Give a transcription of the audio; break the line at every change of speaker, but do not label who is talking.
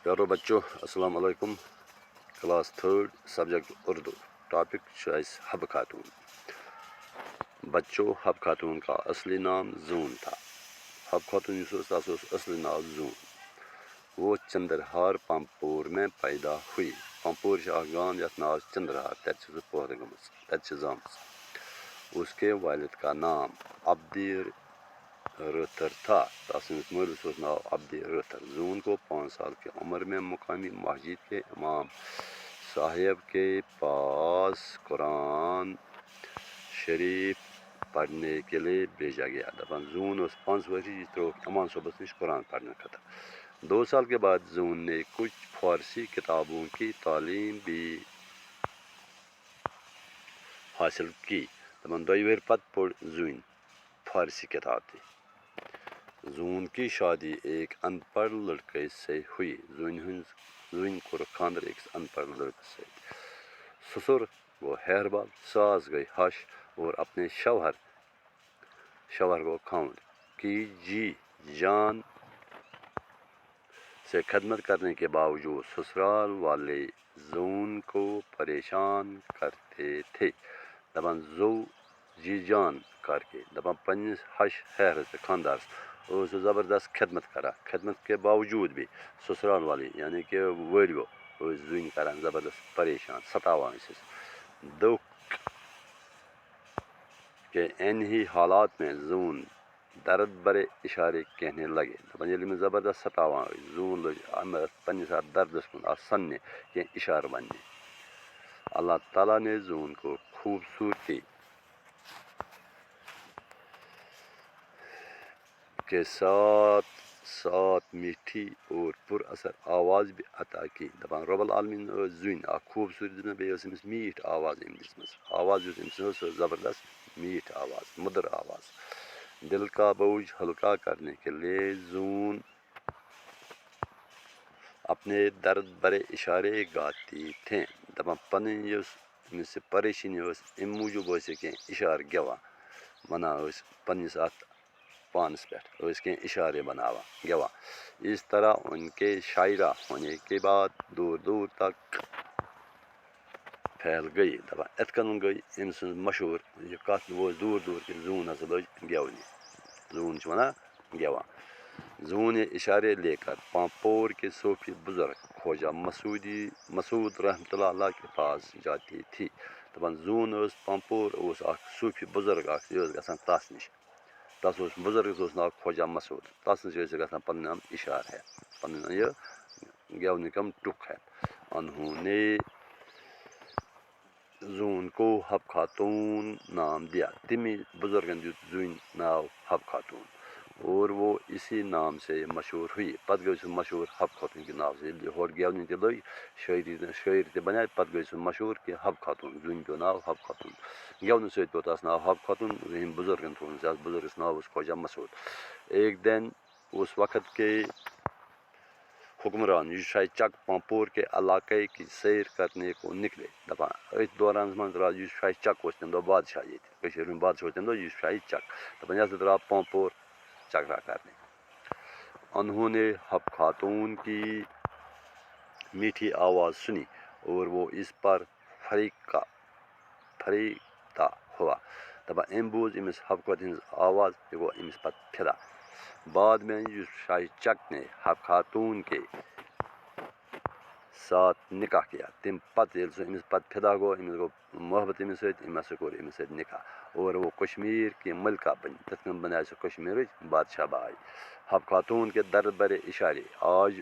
پیارو بچوں السلام علیکم. Class 3 subject Urdu. ٹاپک حب خاتون. بچوں حب خاتون کا اصلی نام زون تھا. حب خاتون اصلی نام زون. وہ چندرہار پمپور میں پیدا ہوئی. پمپور گام یتھ ناو چندرہار تر پودٕ گٔمٕژ تتہِ زامٕژ. اس کے والد کا نام عبدی رتر تھا. مولوی ناو عبدی رتر. زون کو 5 سال کی عمر میں مقامی مسجد کے امام صاحب کے پاس قرآن شریف پڑھنے کے لیے بھیجا گیا. زون اس 5 ؤری تروک امام صاحب نش قرآن پڑھنے خاطر. 2 سال کے بعد زون نے کچھ فارسی کتابوں کی تعلیم بھی حاصل کی. دوی ؤری پتہٕ پوٚر زوٗنۍ فارسی کتاب تہِ. زون کی شادی ایک ان پڑھ لڑکے سے ہوئی. زون کوٚر خاندر أکِس ان پڑھ لڑکے سے. سسر گو ہیربل, ساس گئی ہش اور اپنے شوہر کو کھاؤنڈ کی جی جان سے خدمت کرنے کے باوجود سسرال والے زون کو پریشان کرتے تھے. زو جی جان کر کے پنس ہش ہیرس خاندارس زبردست خدمت کران. خدمت کے باوجود بھی سسرال والے یعنی کہ وٲرۍوو زوٗنہِ کران زبردست پریشان ستاوان دکھ کے ان ہی حالات میں زون درد برے اشارے کہنے لگے. ییٚلہِ زبردست ستاوان زون لٔج پننس اتھ دردس کن سننہِ کینٛہہ اشارٕ وننہِ. اللہ تعالیٰ نے زون کو خوبصورتی کے ساتھ ساتھ میٹھی اور پر اثر آواز بھی عطا کی. رب العالمین زوٗنہِ اکھ خوبصورتی دِژمٕژ, بیٚیہِ ٲس أمِس میٖٹھ آواز أمۍ دِژمٕژ. آواز یُس أمۍ سٕنٛز ٲس زبردست میٖٹھ آواز, مٔدٕر آواز. دل کا بوجھ ہلکا کرنے کے لیے زون اپنے درد برے اشارے گاتی تھیں. پنٕنۍ یۄس أمِس پریشٲنی ٲس اَمہِ موٗجوٗب ٲس یہِ کینٛہہ اِشارٕ گٮ۪وان ونان ٲسۍ پننِس اتھ پانس پٮ۪ٹھ ٲسۍ کینٛہہ اشارے بناوان گٮ۪وان. اس طرح ان کے شاعرہ ہونے کے بعد دور دور تک پھیل گئی. اتھ کٔنۍ گٔے أمۍ سٕنٛز مشہوٗر یہِ کتھ وٲژ دوٗر دوٗر کہِ زوٗن ہسا لٔج گٮ۪ونہِ. زوٗن چھِ ونان گٮ۪وان. زون یہ اشارے لے کر پامپور کے صوفی بزرگ خواجہ مسعود رحمۃ اللہ علیہ کے پاس جاتی تھی. زون ٲس پامپور اوس اکھ صوفی بزرگ اکھ یہِ ٲس گژھان تس نش. تس اوس بزرگس اوس ناو خواجہ مسعود. تس نش ٲسۍ گژھان پنٕنۍ یِم اشارٕ ہٮ۪تھ, پنٕنۍ یہِ گٮ۪ونٕکۍ یِم ٹُک ہٮ۪تھ. انہوں نے زون کو حب خاتون نام دیا. تمی بزرگن دیُت زوٗنہِ ناو حب خاتون اور وہ اسی نام سے مشہور ہوئی. پتہٕ گٔے سُہ مشہوٗر حب خاتون کے ناو سے. ییٚلہِ ہورٕ گٮ۪ونہِ تہِ لٔگۍ شٲعری تہِ بناے پتہٕ گٔے سُہ مشہوٗر کہِ حب خاتون. زوٗنہِ پیوٚو ناو حب خاتون. گٮ۪ونہٕ سۭتۍ پیوٚو تس ناو حب خاتون. ییٚمۍ بزرگن تھوٚونس یتھ بزرگس ناو اوس خواجہ مسعود. ایک دن اس وقت کے حکمران یوشائی چک پامپور کے علاقے کی سیر کرنے کو نکلے. أتھۍ دورانس منٛز درٛاو یوشائی چک اوس تمہِ دۄہ بادشاہ ییٚتہِ. کٔشیٖرِ ہُنٛد بادشاہ اوس تمہِ دۄہ یوشائی چک. یہِ ہسا درٛاو پامپور چکرا کرنے. انہوں نے حب خاتون کی میٹھی آواز سنی اور وہ اس پر فریفتہ ہوا. أمۍ بوٗز أمِس حب خاتون ہٕنٛز آواز, یہِ گوٚو أمِس پتہٕ فِدا. بعد میں یوشائی چک نے حب خاتون کے ساتھ نکاح کیا. تمہِ پتہٕ ییٚلہِ سُہ أمِس پتہٕ فِدا گوٚو, أمِس گوٚو محبت أمِس سۭتۍ, أمۍ ہسا کوٚر أمِس سۭتۍ نکاح اور وہ کشمیر کی ملکہ بنی. تِتھ کٔنۍ بناے سۄ کشمیرٕچ بادشاہ باے. حب خاتون کے درد برے اشارے آج